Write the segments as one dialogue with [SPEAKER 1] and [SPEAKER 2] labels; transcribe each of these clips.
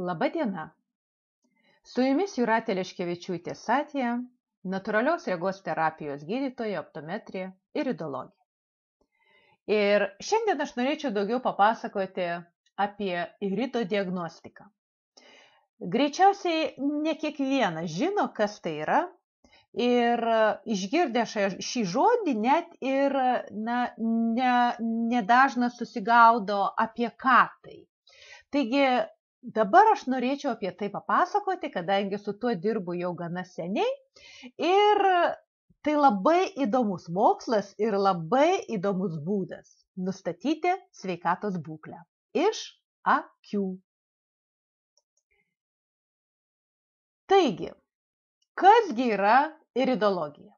[SPEAKER 1] Laba diena. Su jumis Jūratė Leškevičiūtė Satija, natūralios regos terapijos gydytoja, optometrija ir ridologija. Ir šiandien aš norėčiau daugiau papasakoti apie irido diagnostiką. Greičiausiai ne kiekvienas žino, kas tai yra, ir išgirdę šį žodį net ir nedažnas susigaudo apie ką tai. Taigi, dabar aš norėčiau apie tai papasakoti, kadangi su tuo dirbu jau gana seniai ir tai labai įdomus mokslas ir labai įdomus būdas nustatyti sveikatos būklę iš akių. Taigi, kasgi yra iridologija?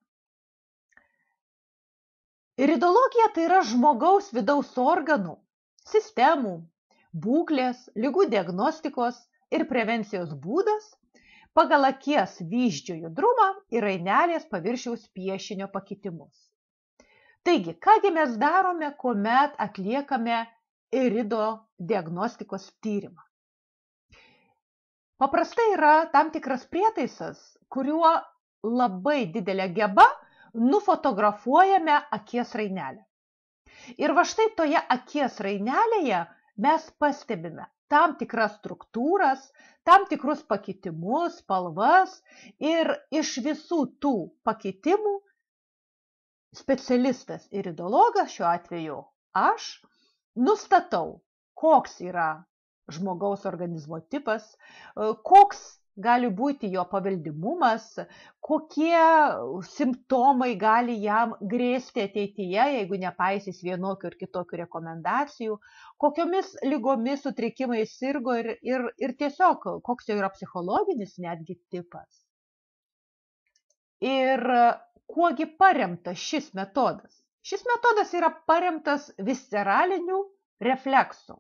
[SPEAKER 1] Iridologija tai yra žmogaus vidaus organų, sistemų, būklės, ligų diagnostikos ir prevencijos būdas pagal akies vyzdžio judrumą ir rainelės paviršiaus piešinio pakitimus. Taigi, kągi mes darome, kuomet atliekame irido diagnostikos tyrimą? Paprastai yra tam tikras prietaisas, kuriuo labai didelė geba nufotografuojame akies rainelę. Ir va štai toje akies rainelėje mes pastebime tam tikras struktūras, tam tikrus pakitimus, spalvas ir iš visų tų pakitimų specialistas iridologas, šiuo atveju aš, nustatau, koks yra žmogaus organizmo tipas, koks gali būti jo paveldimumas, kokie simptomai gali jam grėsti ateityje, jeigu nepaisys vienokių ir kitokių rekomendacijų, kokiomis ligomis sutrikimais sirgo ir tiesiog koks jo yra psichologinis netgi tipas. Ir kuogi paremtas šis metodas? Šis metodas yra paremtas visceraliniu refleksu.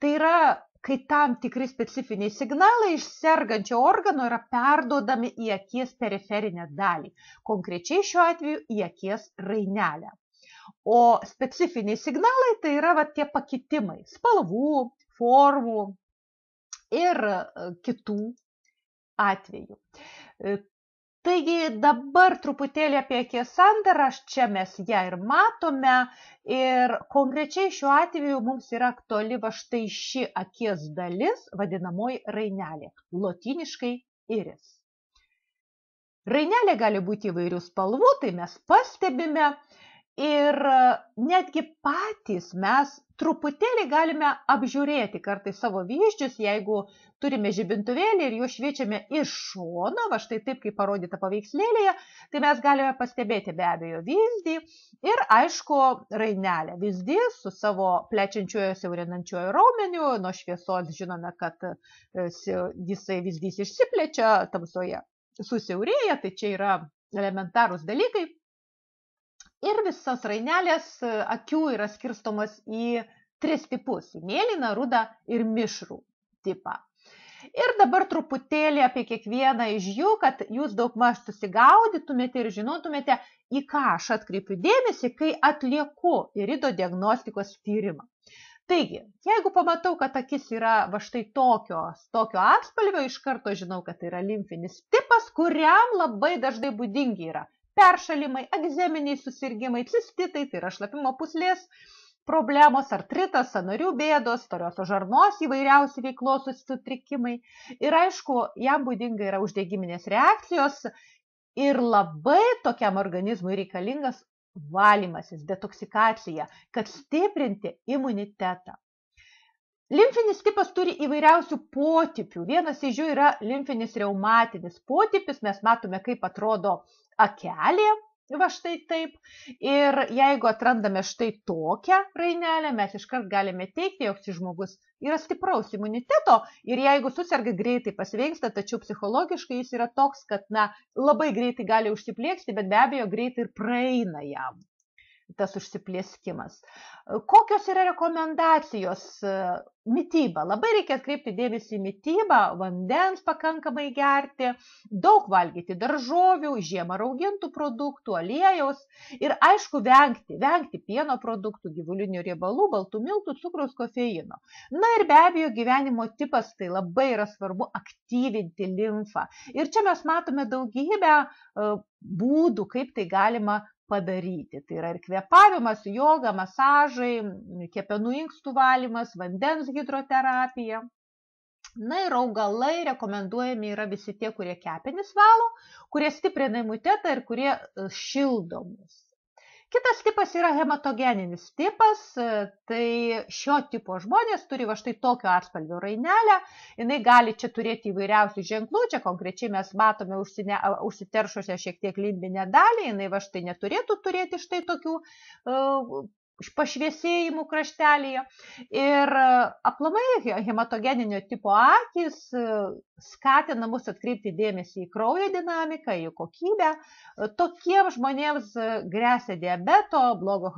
[SPEAKER 1] Tai yra, kai tam tikri specifiniai signalai iš sergančio organo yra perduodami į akies periferinę dalį, konkrečiai šiuo atveju į akies rainelę. O specifiniai signalai tai yra tie pakitimai spalvų, formų ir kitų atvejų. Taigi dabar truputėlį apie akies sandarą, čia mes ją ir matome ir konkrečiai šiuo atveju mums yra aktuali va štai ši akies dalis, vadinamoji rainelė, lotyniškai iris. Rainelė gali būti įvairių spalvų, tai mes pastebime ir netgi patys mes truputėlį galime apžiūrėti kartais savo vyzdžius, jeigu turime žibintuvėlį ir juo šviečiame iš šono, va štai taip kaip parodyta paveikslėlėje, tai mes galime pastebėti be abejo vyzdį ir aišku rainelę. Vyzdys su savo plečiančiuoju siaurinančiuoju raumeniu, nuo šviesos žinome, kad jisai vyzdys išsiplečia, tamsoje susiaurėja, tai čia yra elementarūs dalykai. Ir visas rainelės akių yra skirstomos į 3 tipus – į mėlyną, rudą ir mišrų tipą. Ir dabar truputėlį apie kiekvieną iš jų, kad jūs daugmaž susigaudytumėte ir žinotumėte, į ką aš atkreipiu dėmesį, kai atlieku irido diagnostikos tyrimą. Taigi, jeigu pamatau, kad akis yra va štai tokio atspalvio, iš karto žinau, kad tai yra limfinis tipas, kuriam labai dažnai būdingi yra peršalimai, egzeminiai susirgimai, cistitai, tai yra šlapimo pūslės problemos, artritas, sąnarių bėdos, storiosios žarnos įvairiausi veiklos sutrikimai. Ir aišku, jam būdinga yra uždegiminės reakcijos ir labai tokiam organizmui reikalingas valymasis, detoksikacija, kad stiprinti imunitetą. Limfinis tipas turi įvairiausių potipių. Vienas iš jų yra limfinis reumatinis potipis. Mes matome, kaip atrodo akelė, va štai taip. Ir jeigu atrandame štai tokią rainelę, mes iškart galime teigti, jog šis žmogus yra stipraus imuniteto ir jeigu suserga, greitai pasveiksta, tačiau psichologiškai jis yra toks, kad labai greitai gali užsiplieksti, bet be abejo greitai ir praeina jam. tas užsiplėskimas. Kokios yra rekomendacijos? Mityba. Labai reikia atkreipti dėmesį į mitybą, vandens pakankamai gerti, daug valgyti daržovių, žiemą raugintų produktų, aliejaus ir aišku vengti pieno produktų, gyvulinių riebalų, baltų miltų, cukraus, kofeino. Na ir be abejo gyvenimo tipas, tai labai yra svarbu aktyvinti limfą. Ir čia mes matome daugybę būdų, kaip tai galima padaryti. Tai yra ir kvėpavimas, joga, masažai, kepenų inkstų valymas, vandens hidroterapija. Na ir augalai rekomenduojami yra visi tie, kurie kepenis valo, kurie stiprina imunitetą ir kurie šildo mus. Kitas tipas yra hematogeninis tipas, tai šio tipo žmonės turi va štai tokio atspalvio rainelę, jinai gali čia turėti įvairiausių ženklų, čia konkrečiai mes matome užsiteršusią šiek tiek limbinę dalį, jinai va štai neturėtų turėti štai tokių pašviesėjimų kraštelėje. Ir aplamai hematogeninio tipo akys skatina mus atkreipti dėmesį į kraujo dinamiką, į kokybę. Tokiems žmonėms gresia diabeto, blogo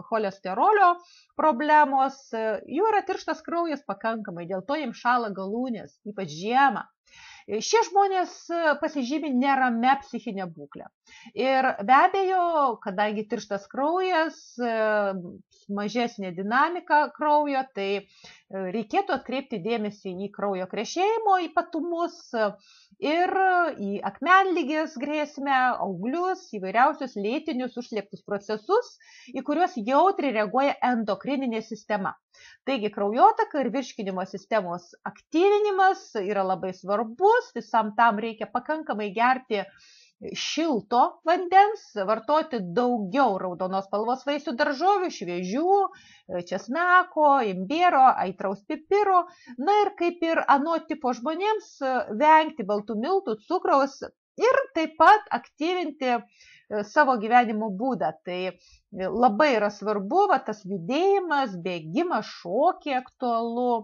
[SPEAKER 1] cholesterolio problemos, jų yra tirštas kraujas pakankamai, dėl to jiems šąla galūnės, ypač žiemą. Šie žmonės pasižymi neramia psichinė būklė. Ir be abejo, kadangi tirštas kraujas, mažesnė dinamika kraujo, tai reikėtų atkreipti dėmesį į kraujo krešėjimo ypatumus ir į akmenligės grėsmę, auglius, įvairiausius lėtinius užslėptus procesus, į kuriuos jautriai reaguoja endokrininė sistema. Taigi kraujotaka ir virškinimo sistemos aktyvinimas yra labai svarbus, visam tam reikia pakankamai gerti šilto vandens, vartoti daugiau raudonos spalvos vaisių daržovių, šviežių, česnako, imbiero, aitraus pipiro. Na ir kaip ir ano tipo žmonėms, vengti baltų miltų, cukraus ir taip pat aktyvinti savo gyvenimo būdą. Tai labai yra svarbu tas judėjimas, bėgimas, šokiai aktualu.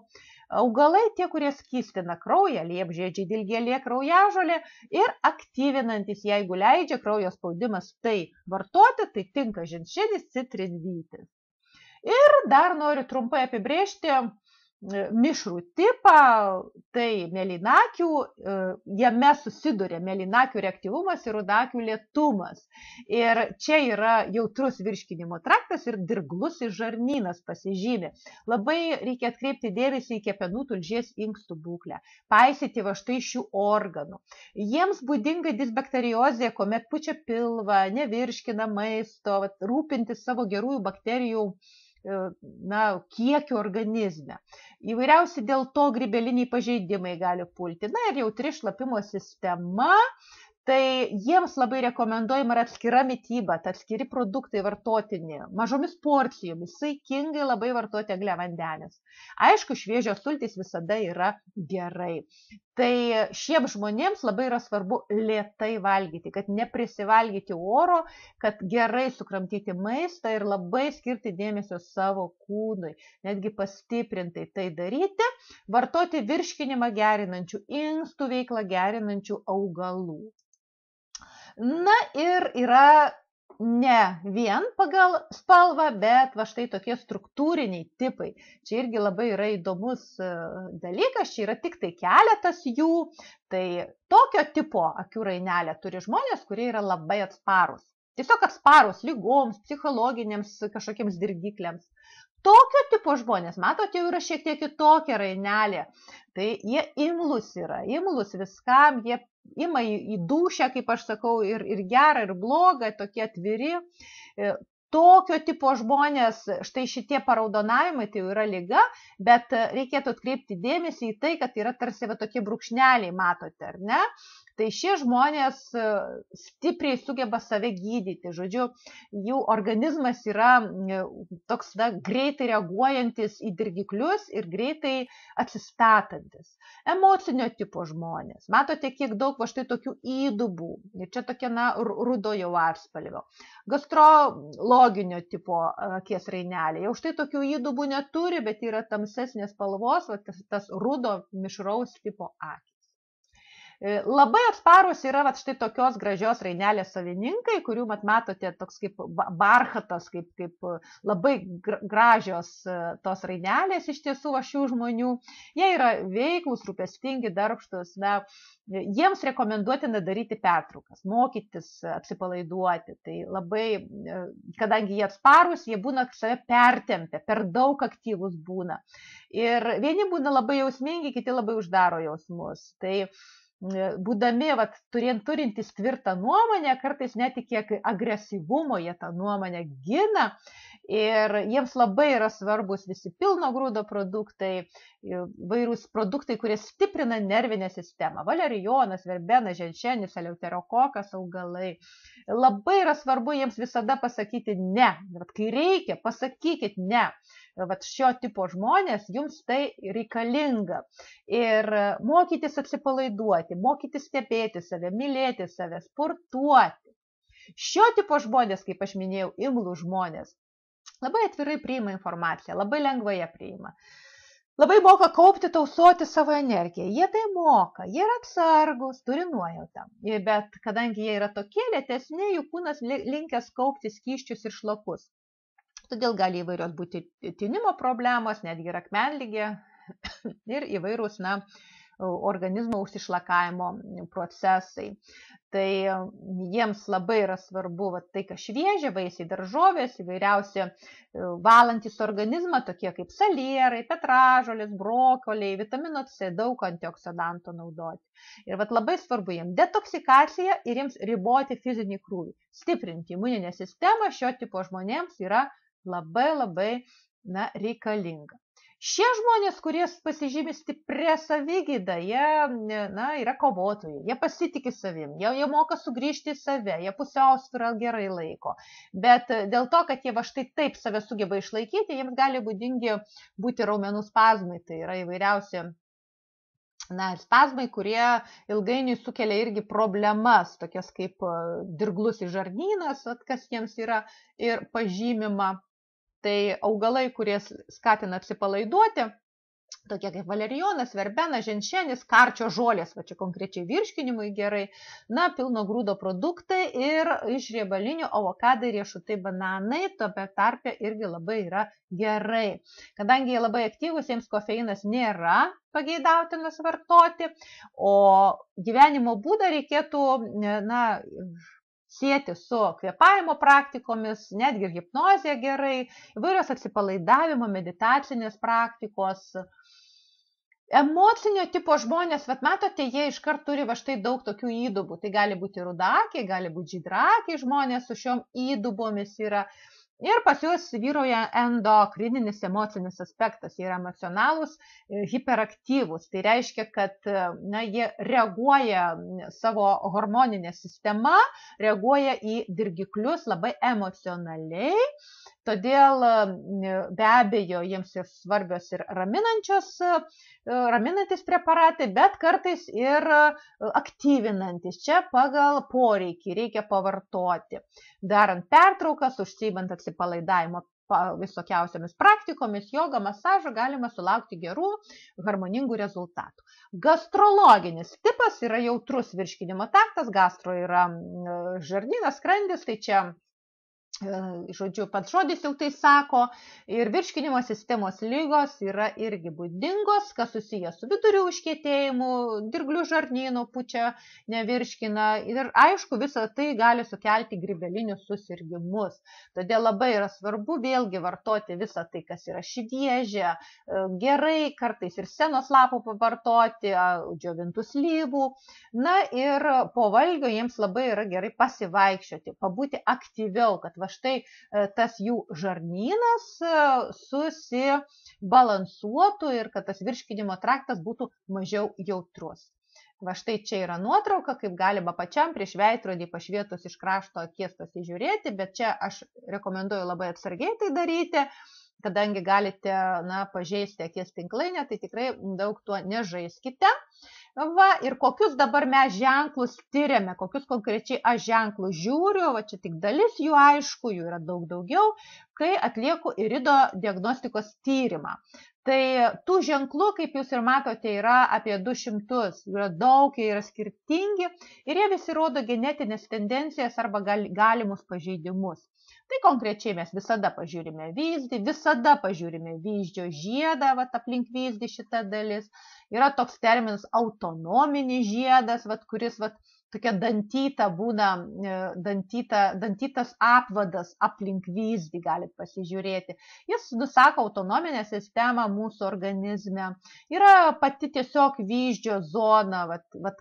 [SPEAKER 1] Augalai tie, kurie skystina kraują, liepžiedžiai, dilgėlė, kraujažolė ir aktyvinantis, jeigu leidžia kraujo spaudimas, tai vartoti, tai tinka ženšenis, citrinvytis. Ir dar noriu trumpai apibrėžti mišrų tipą, tai mėlynakių, jame susiduria mėlynakių reaktyvumas ir rudakių lėtumas. Ir čia yra jautrus virškinimo traktas ir dirglusis žarnynas pasižymi. Labai reikia atkreipti dėmesį į kepenų, tulžies, inkstų būklę, paisyti va štai šių organų. Jiems būdinga disbakteriozė, kuomet pučia pilvą, nevirškina maisto, rūpintis savo gerųjų bakterijų kiekiu organizme. Įvairiausi dėl to grybeliniai pažeidimai gali pulti. Na ir jautri šlapimo sistema, tai jiems labai rekomenduojama yra atskira mityba, atskiri produktai vartotini, mažomis porcijomis, saikingai labai vartoti angliavandenis. Aišku, šviežios sultys visada yra gerai. Tai šiems žmonėms labai yra svarbu lėtai valgyti, kad neprisivalgyti oro, kad gerai sukramtyti maistą ir labai skirti dėmesio savo kūnui, netgi pastiprintai tai daryti, vartoti virškinimą gerinančių, inkstų veiklą gerinančių augalų. Na ir yra ne vien pagal spalvą, bet va štai tokie struktūriniai tipai. Čia irgi labai yra įdomus dalykas, čia yra tik tai keletas jų. Tai tokio tipo akių rainelę turi žmonės, kurie yra labai atsparūs. Tiesiog atsparūs lygoms, psichologinėms kažkokiems dirgikliams. Tokio tipo žmonės, matote, jau yra šiek tiek kitokia rainelė. Tai jie imlus yra, imlus viskam, jie ima į dūšią, kaip aš sakau, ir gerą, ir blogą, tokie atviri. Tokio tipo žmonės, štai šitie paraudonavimai, tai yra liga, bet reikėtų atkreipti dėmesį į tai, kad yra tarsi va tokie brūkšneliai, matote, ar ne? Tai šie žmonės stipriai sugeba save gydyti, žodžiu, jų organizmas yra toks greitai reaguojantis į dirgiklius ir greitai atsistatantis. Emocinio tipo žmonės, matote, kiek daug va štai tokių įdubų, ir čia tokia rudojo atspalvio. Gastrologinio tipo akies rainelė, jau štai tokių įdubų neturi, bet yra tamsesnės spalvos, tas rudo mišraus tipo akis. Labai atsparus yra štai tokios gražios rainelės savininkai, kurių matote toks kaip barchatas, kaip labai gražios tos rainelės iš tiesų šių žmonių. Jie yra veiklūs, rūpestingi, darbštus. Jiems rekomenduotina daryti pertraukas, mokytis apsipalaiduoti. Tai labai, kadangi jie atsparus, jie būna save pertempę, per daug aktyvus būna. Ir vieni būna labai jausmingi, kiti labai uždaro jausmus. Tai būdami, turintys tvirtą nuomonę, kartais net kiek agresyvumo jie tą nuomonę gina ir jiems labai yra svarbus visi pilno grūdo produktai, vairūs produktai, kurie stiprina nervinę sistemą. Valerijonas, verbenas, ženšenis, eleuterokokas, augalai. Labai yra svarbu jiems visada pasakyti ne. Kai reikia, pasakykit ne. Šio tipo žmonės, jums tai reikalinga. Ir mokytis atsipalaiduoti, mokytis stebėti save, mylėti save, sportuoti. Šio tipo žmonės, kaip aš minėjau, imlų žmonės, labai atvirai priima informaciją, labai lengvai ją priima. Labai moka kaupti, tausoti savo energiją. Jie tai moka, jie yra atsargus, turi nuojautą. Bet kadangi jie yra tokie lėtesni, jų kūnas linkęs kaupti skysčius ir šlapus. Todėl gali įvairios būti tinimo problemos, netgi ir akmenligė ir įvairūs organizmo užsišlakavimo procesai. Tai jiems labai yra svarbu tai, kas šviežia, vaisiai, daržovės, įvairiausi valantys organizmą, tokie kaip salierai, petražolės, brokoliai, vitamino C, daug antioksidantų naudoti. Ir labai svarbu jiems detoksikacija ir jiems riboti fizinį krūvį. Stiprinti imuninę sistemą šio tipo žmonėms yra labai reikalinga. Šie žmonės, kurie pasižymi stiprią savigydą, jie yra kovotojai, jie pasitiki savim, jie moka sugrįžti į save, jie pusiausvyrą gerai laiko. Bet dėl to, kad jie štai taip save sugeba išlaikyti, jiems gali būdingi būti raumenų spazmai, tai yra įvairiausi spazmai, kurie ilgainiui sukelia irgi problemas, tokias kaip dirglusis žarnynas, kas jiems yra ir pažymima. Tai augalai, kurie skatina apsipalaiduoti, tokie kaip valerijonas, verbenas, ženšenis, karčio žolės, čia konkrečiai virškinimui gerai, pilno grūdo produktai ir iš riebalinių avokadai, riešutai, bananai, tobe tarpe irgi labai yra gerai. Kadangi jie labai aktyvus, jiems kofeinas nėra pageidautinas vartoti, o gyvenimo būdą reikėtų sieti su kvėpavimo praktikomis, netgi hipnozė gerai, įvairios atsipalaidavimo, meditacinės praktikos. Emocinio tipo žmonės, matote, jie iškart turi štai daug tokių įdubų. Tai gali būti rudakiai, gali būti žydrakiai žmonės su šiom įdubomis yra. Ir pas juos vyrauja endokrininis emocinis aspektas, jie yra emocionalūs, hiperaktyvūs. Tai reiškia, kad jie reaguoja savo hormoninę sistemą, reaguoja į dirgiklius labai emocionaliai. Todėl be abejo jiems ir svarbios ir raminantis preparatai, bet kartais ir aktyvinantis. Čia pagal poreikį reikia pavartoti. Darant pertraukas, užsiimant atsipalaidavimo visokiausiamis praktikomis, joga, masažą, galima sulaukti gerų, harmoningų rezultatų. Gastrologinis tipas yra jautrus virškinimo traktas, gastro yra žarnynas, skrandis, tai čia žodžiu, pats žodis jau tai sako, ir virškinimo sistemos lygos yra irgi būdingos, kas susijęs su vidurių užkietėjimu, dirglių žarnynu, pučia, nevirškina, ir aišku, visą tai gali sukelti grybelinius susirgimus. Todėl labai yra svarbu vėlgi vartoti visą tai, kas yra šviežia, gerai, kartais ir senos lapų pavartoti, džiovintų slyvų. Ir po valgio jiems labai yra gerai pasivaikščioti, pabūti aktyviau, kad štai tas jų žarnynas susibalansuotų ir kad tas virškinimo traktas būtų mažiau jautrus. Štai čia yra nuotrauka, kaip galima pačiam prieš veidrodį pašvietus iš krašto akies pasižiūrėti, bet čia aš rekomenduoju labai atsargiai tai daryti, kadangi galite pažeisti akies tinklainę, tai tikrai daug tuo nežaiskite. Ir kokius dabar mes ženklus tyriame, kokius konkrečiai aš ženklus žiūriu, čia tik dalis jų aišku, jų yra daug daugiau. kai atlieku irido diagnostikos tyrimą. Tai tų ženklų, kaip jūs ir matote, yra apie 200, yra daug, jie yra skirtingi ir jie visi rodo genetinės tendencijas arba galimus pažeidimus. Tai konkrečiai mes visada pažiūrime vyzdį, visada pažiūrime vyzdžio žiedą, aplink vyzdį šita dalis. Yra toks terminas autonominis žiedas, kuris tokia dantyta būna, dantytas apvadas aplink vyzdį, galit pasižiūrėti. Jis nusako autonominę sistemą mūsų organizme. Yra pati tiesiog vyzdžio zona,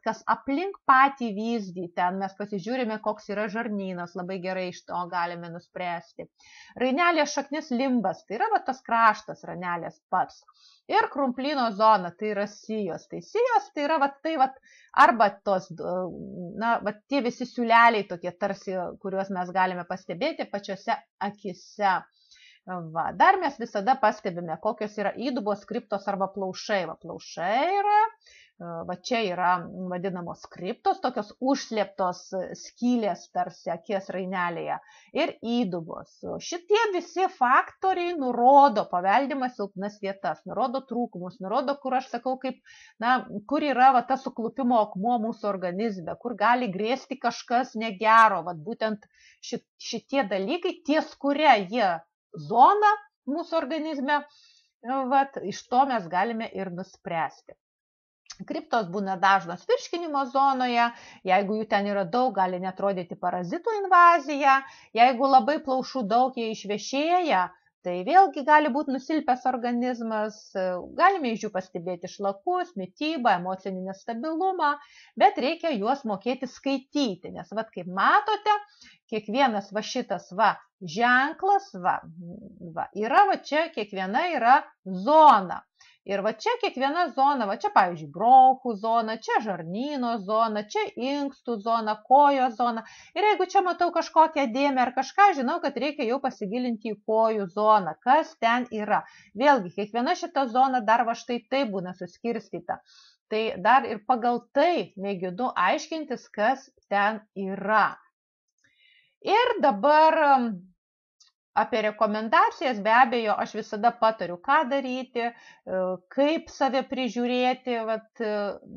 [SPEAKER 1] kas aplink patį vyzdį, ten mes pasižiūrime, koks yra žarnynas, labai gerai iš to galime nuspręsti. Rainelės šaknis limbas, tai yra tas kraštas rainelės pats. Ir krumplyno zona, tai yra sijos. Tai sijos tai yra arba tos, tie visi siūleliai tokie tarsi, kuriuos mes galime pastebėti pačiose akise. Dar mes visada pastebime, kokios yra įdubos, kriptos arba plaušai. Plaušai yra, čia yra vadinamos kriptos, tokios užslėptos skylės tarsi akies rainelėje ir įdubos. Šitie visi faktoriai nurodo paveldimas silpnas vietas, nurodo trūkumus, nurodo, kur aš sakau, kur yra tas suklupimo akmuo mūsų organizme, kur gali grėsti kažkas negero, būtent šitie dalykai, ties kuria jie zona mūsų organizme, iš to mes galime ir nuspręsti. Kriptos būna dažnos virškinimo zonoje, jeigu jų ten yra daug, gali netrodyti parazitų invazija, jeigu labai plaušų daug, jie išvešėja, tai vėlgi gali būti nusilpęs organizmas, galime iš jų pastebėti šlakus, mitybą, emocinį nestabilumą, bet reikia juos mokėti skaityti, nes kaip matote, kiekvienas šitas ženklas, yra čia kiekviena yra zona. Ir čia kiekviena zona, čia pavyzdžiui bronchų zona, čia žarnyno zona, čia inkstų zona, kojos zona. Ir jeigu čia matau kažkokią dėmę ar kažką, žinau, kad reikia jau pasigilinti į kojų zoną, kas ten yra. Vėlgi, kiekviena šita zona dar štai taip būna suskirstyta. Tai dar ir pagal tai mėginu aiškintis, kas ten yra. Ir dabar apie rekomendacijas, be abejo, aš visada patariu, ką daryti, kaip save prižiūrėti.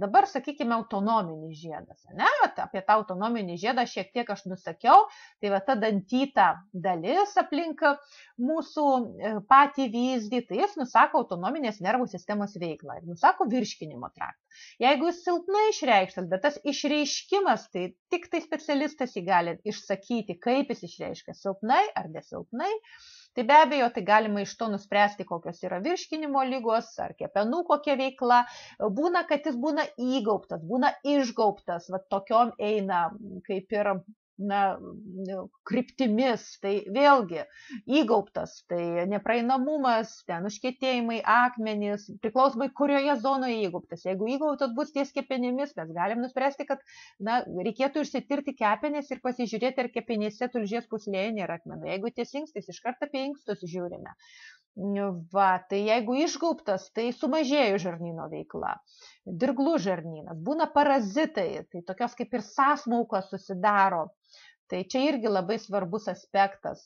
[SPEAKER 1] Dabar, sakykime, autonominis žiedas. Apie tą autonominį žiedą šiek tiek aš nusakiau. Tai ta dantyta dalis aplink mūsų patį vyzdį, tai jis nusako autonominės nervų sistemos veiklą ir nusako virškinimo traktą. Jeigu jis silpnai išreikštas, bet tas išreiškimas, tai tik tai specialistas jį gali išsakyti, kaip jis išreiškia, silpnai ar nesilpnai. Tai be abejo, tai galima iš to nuspręsti, kokios yra virškinimo ligos ar kepenų kokia veikla. Būna, kad jis būna įgaubtas, būna išgaubtas, tokiom eina kaip ir kryptimis, tai vėlgi įgaubtas, tai nepraeinamumas, ten užkietėjimai, akmenys, priklausomai kurioje zonoje įgaubtas. Jeigu įgaubtas bus ties kepenimis, mes galim nuspręsti, kad reikėtų išsitirti kepenis ir pasižiūrėti, ar kepenyse tulžies pūslėje nėra akmenų. Jeigu ties inkstais, iškart apie inkstus žiūrime. Tai jeigu išgaubtas, tai sumažėjo žarnyno veikla. Dirglų žarnynas, būna parazitai, tai tokios kaip ir sąsmaukos susidaro. Tai čia irgi labai svarbus aspektas.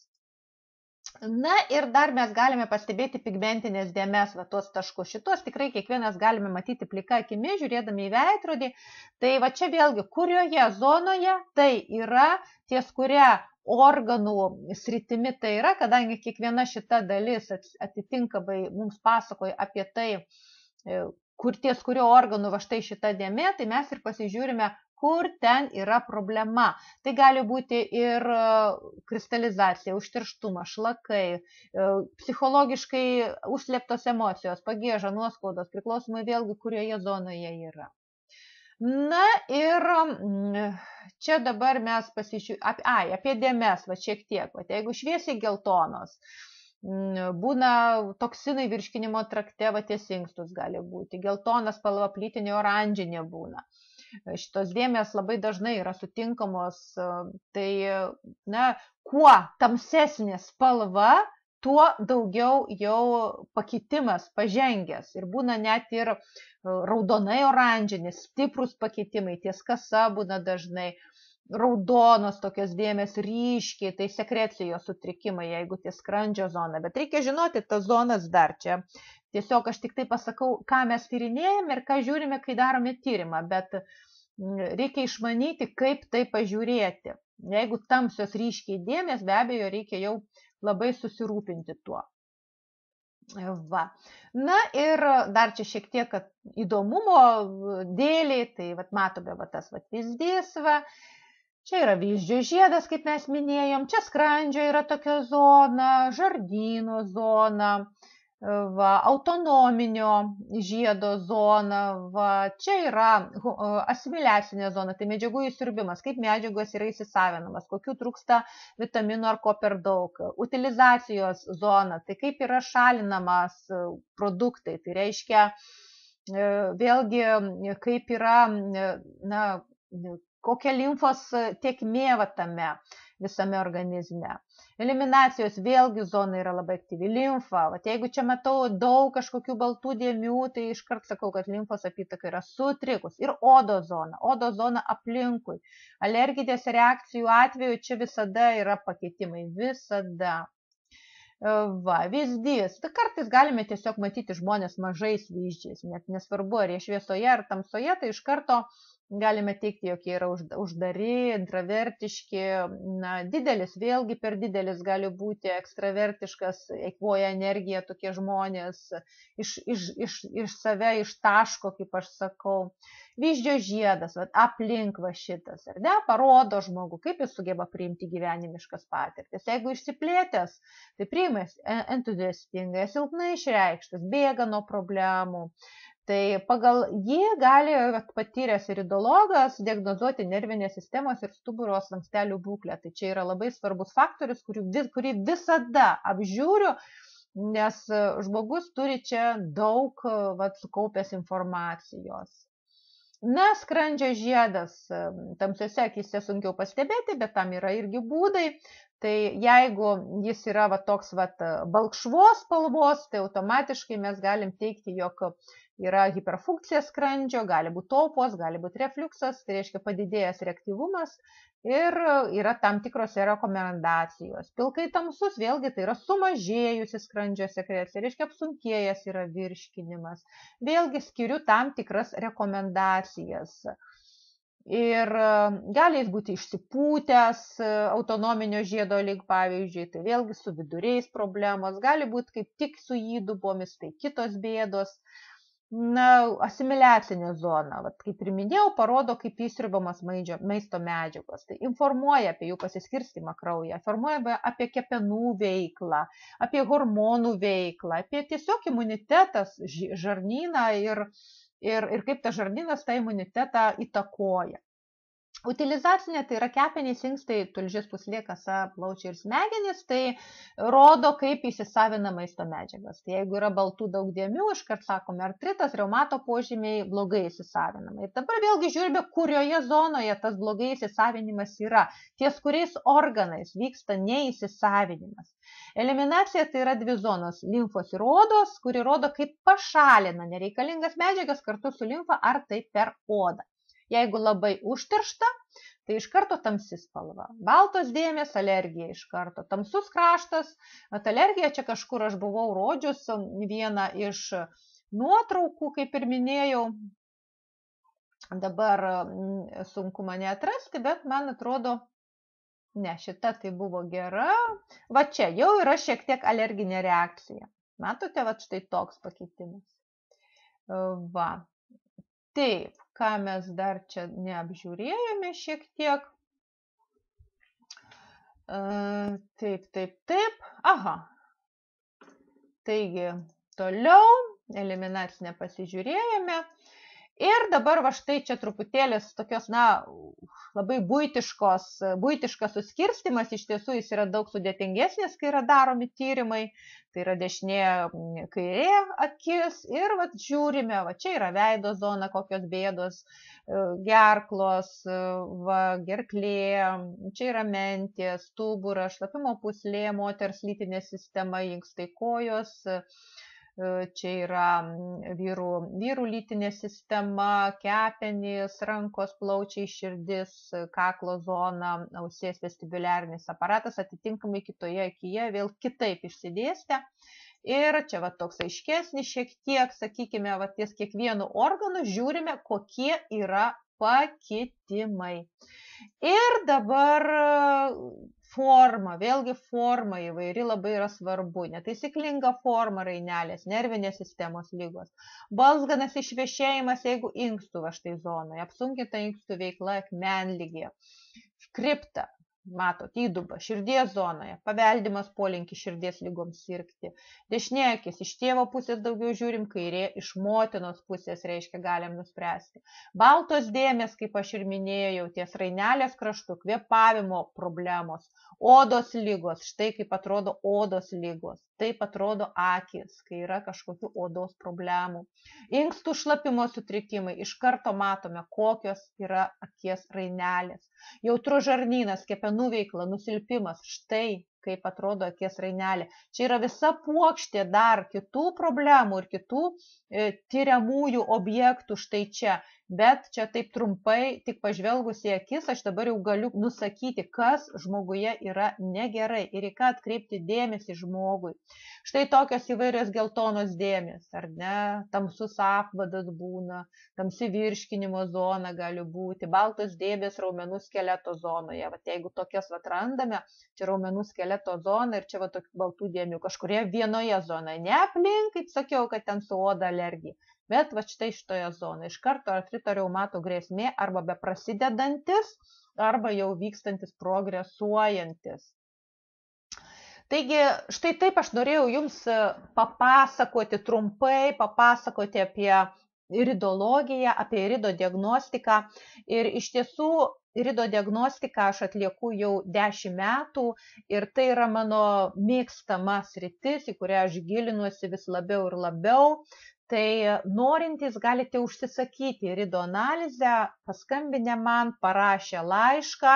[SPEAKER 1] Ir dar mes galime pastebėti pigmentinės dėmes, tuos taškus. Šitos tikrai kiekvienas galime matyti plika akimi, žiūrėdami į veidrodį. Tai čia vėlgi, kurioje zonoje tai yra, ties kuria organų sritimi tai yra, kadangi kiekviena šita dalis atitinkamai mums pasakoja apie tai, ties kurio organų štai šita dėmė, tai mes ir pasižiūrime, kur ten yra problema. Tai gali būti ir kristalizacija, užterštumas, šlakai, psichologiškai užslėptos emocijos, pagieža, nuoskaudos, priklausomai vėlgi, kurioje zonoje yra. Ir čia dabar mes pasižiūrėjome, apie dėmes, šiek tiek, jeigu šviesiai geltonos, būna toksinai virškinimo trakte, ties inkstus gali būti, geltona spalva, plytinė oranžinė būna. Šitos dėmės labai dažnai yra sutinkamos, tai kuo tamsesnė spalva, tuo daugiau jau pakitimas pažengęs ir būna net ir raudonai oranžinis, stiprus pakitimai, ties kasa būna dažnai. raudonos tokios dėmės ryškiai, tai sekrecijos sutrikimai, jeigu tai skrandžio zona. Bet reikia žinoti tas zonas dar čia. Tiesiog aš tik tai pasakau, ką mes tyrinėjame ir ką žiūrime, kai darome tyrimą, bet reikia išmanyti, kaip tai pažiūrėti. Jeigu tamsios ryškiai dėmės, be abejo, reikia jau labai susirūpinti tuo. Va. Na ir dar čia šiek tiek įdomumo dėliai, tai matome tas vyzdys, čia yra vyzdžio žiedas, kaip mes minėjom, čia skrandžio yra tokia zona, žardyno zona, autonominio žiedo zona, čia yra asimiliacinė zona, tai medžiagų įsiurbimas, kaip medžiagos yra įsisavinamas, kokių trūksta vitaminų ar ko per daug, utilizacijos zona, tai kaip yra šalinamas produktai, tai reiškia vėlgi kaip yra, kokia limfos tėkmė tame visame organizme. Eliminacijos vėlgi zona yra labai aktyvi, limfa. Jeigu čia matau daug kažkokių baltų dėmių, tai iškart sakau, kad limfos apytaka yra sutrikus. Ir odo zona aplinkui. Alerginės reakcijų atveju čia visada yra pakitimai, visada. Vyzdys. Tai kartais galime tiesiog matyti žmonės mažais vyzdžiais, net nesvarbu, ar jie šviesoje ar tamsoje, tai iš karto galime teikti, jog jie yra uždari, intravertiški, didelis, vėlgi per didelis gali būti ekstravertiškas, eikvoja energiją tokie žmonės, iš save ištaško, kaip aš sakau. Vyzdžio žiedas, aplink šitas, ar ne, parodo žmogų, kaip jis sugeba priimti gyvenimiškas patirtis. Jeigu išsiplėtęs, tai priima entuziastingai, silpnai išreikštas, bėga nuo problemų. Tai pagal jį gali patyręs iridologas diagnozuoti nervinės sistemos ir stuburo slankstelių būklę. Tai čia yra labai svarbus faktorius, kurį visada apžiūriu, nes žmogus turi čia daug sukaupęs informacijos. Skrandžio žiedas tamsiose akyse sunkiau pastebėti, bet tam yra irgi būdai. Tai jeigu jis yra toks balkšvos spalvos, tai automatiškai mes galim teikti, jog yra hiperfunkcija skrandžio, gali būti taupos, gali būti refliuksas, tai reiškia padidėjęs reaktyvumas ir yra tam tikros rekomendacijos. Pilkai tamsus, vėlgi tai yra sumažėjusi skrandžio sekrecija, reiškia apsunkėjęs yra virškinimas. Vėlgi skiriu tam tikras rekomendacijas. Ir gali jis būti išsipūtęs autonominio žiedo lyg, pavyzdžiui, tai vėlgi su viduriais problemos, gali būti kaip tik su įdubomis, tai kitos bėdos. Asimiliacinė zona, kaip ir minėjau, parodo, kaip įsiurbamas maisto medžiagos. Tai informuoja apie jų pasiskirstimą kraujyje, informuoja apie kepenų veiklą, apie hormonų veiklą, apie tiesiog imunitetas žarnyną ir kaip tas žarnynas tą imunitetą įtakoja. Utilizacinė tai yra kepenys, inkstai, tulžis, pūslė, kasa, plaučiai ir smegenys, tai rodo, kaip įsisavina maisto medžiagas. Tai jeigu yra baltų daug dėmių, iškart sakome artritas, reumato požymiai blogai įsisavinama. Ir dabar vėlgi žiūrime, kurioje zonoje tas blogai įsisavinimas yra, ties kuriais organais vyksta neįsisavinimas. Eliminacija tai yra dvi zonos, limfos ir odos, kuri rodo, kaip pašalina nereikalingas medžiagas kartu su limfa ar tai per odą. Jeigu labai užteršta, tai iš karto tamsi spalva. Baltos dėmės, alergija iš karto. Tamsus kraštas, alergija, čia kažkur aš buvau rodžius vieną iš nuotraukų, kaip ir minėjau. Dabar sunku mane atrasti, bet man atrodo, ne, šita tai buvo gera. Čia jau yra šiek tiek alerginė reakcija. Matote, štai toks pakeitimas. Taip, ką mes dar čia neapžiūrėjome šiek tiek. Taip. Aha. Taigi, toliau eliminacinę pasižiūrėjome. Ir dabar štai čia truputėlis tokios, labai buitiškas suskirstimas, iš tiesų jis yra daug sudėtingesnis, kai yra daromi tyrimai, tai yra dešinė kairė akis ir žiūrime, čia yra veido zona, kokios bėdos, gerklos, gerklė, čia yra mentė, stuburas, šlapimo pūslė, moters lytinė sistema, inkstai, kojos, čia yra vyrų lytinė sistema, kepenys, rankos, plaučiai, širdis, kaklo zona, ausies vestibuliarinis aparatas, atitinkamai kitoje akyje vėl kitaip išsidėstę. Ir čia va toks aiškesnis šiek tiek, sakykime, va ties kiekvienu organu žiūrime, kokie yra pakitimai. Ir dabar forma, vėlgi forma įvairi labai yra svarbu, netaisyklinga forma rainelės, nervinės sistemos lygos, balzganas išvešėjimas, jeigu inkstų va štai zonoje, apsunkinta inkstų veikla akmenligė, kripta, matot, įduba, širdies zonoje, paveldimas polinkis širdies lygoms sirgti, dešinė akis, iš tėvo pusės daugiau žiūrim, kairė iš motinos pusės, reiškia, galim nuspręsti. Baltos dėmės, kaip aš ir minėjau, ties rainelės kraštu, kvėpavimo problemos, odos lygos, štai kaip atrodo odos lygos, taip atrodo akis, kai yra kažkokių odos problemų. Inkstų šlapimo sutrikimai, iš karto matome, kokios yra akies rainelės. Jautrus žarnynas, kepenų veikla, nusilpimas, štai kaip atrodo akies rainelė. Čia yra visa puokštė dar kitų problemų ir kitų tyriamųjų objektų štai čia. Bet čia taip trumpai, tik pažvelgus į akis, aš dabar jau galiu nusakyti, kas žmoguje yra negerai ir į ką atkreipti dėmesį žmogui. Štai tokios įvairios geltonos dėmės, ar ne, tamsus apvadas būna, tamsi virškinimo zona gali būti, baltos dėmės raumenų skeleto zonoje. Vat jeigu tokias vat randame, čia raumenų skeleto zona ir čia vat tokių baltų dėmių kažkurie vienoje zonoje, ne aplink, kaip sakiau, kad ten su oda alergija. Bet va štai šitoje zonoje iš karto artrito reumato grėsmė arba beprasidedantis, arba jau vykstantis, progresuojantis. Taigi, štai taip aš norėjau jums papasakoti trumpai, papasakoti apie iridologiją, apie irido diagnostiką. Ir iš tiesų irido diagnostiką aš atlieku jau 10 metų ir tai yra mano mėgstama sritis, į kurią aš gilinuosi vis labiau ir labiau. Tai norintys galite užsisakyti irido analizę, paskambinę man, parašę laišką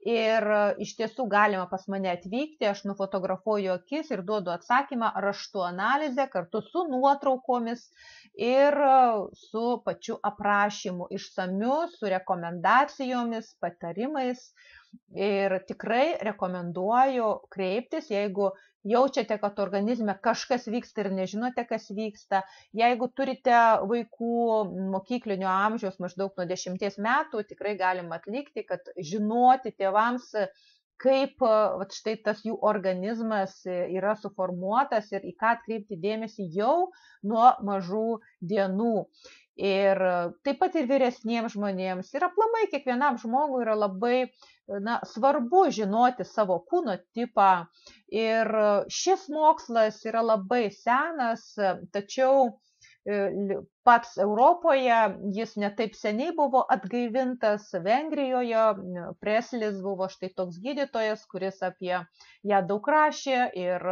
[SPEAKER 1] ir iš tiesų galima pas mane atvykti, aš nufotografuoju akis ir duodu atsakymą raštu analizę kartu su nuotraukomis ir su pačiu aprašymu išsamiu, su rekomendacijomis, patarimais. Ir tikrai rekomenduoju kreiptis, jeigu jaučiate, kad organizme kažkas vyksta ir nežinote, kas vyksta. Jeigu turite vaikų mokyklinio amžiaus maždaug nuo 10 metų, tikrai galima atlikti, kad žinoti tėvams, kaip štai tas jų organizmas yra suformuotas ir į ką atkreipti dėmesį jau nuo mažų dienų. Ir taip pat ir vyresniems žmonėms ir aplamai kiekvienam žmogui yra labai svarbu žinoti savo kūno tipą. Ir šis mokslas yra labai senas, tačiau pats Europoje jis netaip seniai buvo atgaivintas. Vengrijoje Preslis buvo štai toks gydytojas, kuris apie ją daug rašė ir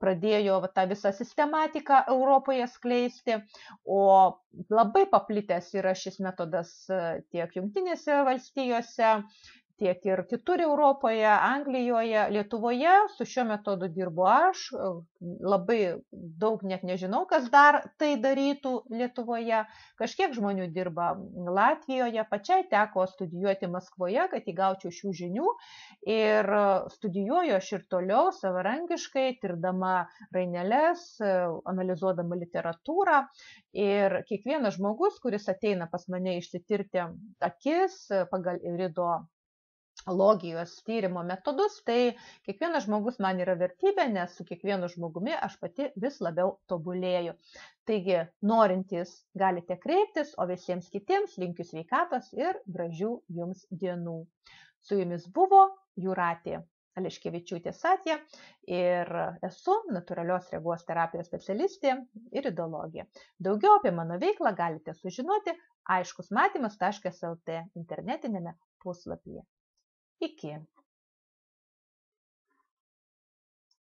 [SPEAKER 1] pradėjo tą visą sistematiką Europoje skleisti, o labai paplitęs yra šis metodas tiek Jungtinėse valstijose, tiek ir kitur Europoje, Anglijoje, Lietuvoje. Su šiuo metodu dirbu aš, labai daug net nežinau, kas dar tai darytų Lietuvoje. Kažkiek žmonių dirba Latvijoje, pačiai teko studijuoti Maskvoje, kad įgaučiau šių žinių ir studijuoju aš ir toliau savarankiškai, tirdama raineles, analizuodama literatūrą. Ir kiekvienas žmogus, kuris ateina pas mane išsitirti akis pagal irido logijos tyrimo metodus, tai kiekvienas žmogus man yra vertybė, nes su kiekvienu žmogumi aš pati vis labiau tobulėju. Taigi, norintys galite kreiptis, o visiems kitiems linkiu sveikatos ir gražių jums dienų. Su jumis buvo Jūratė Aleškevičiūtė Satė ir esu natūralios regos terapijos specialistė iridologė. Daugiau apie mano veiklą galite sužinoti aiškusmatymas.lt internetinėme puslapyje. Iki.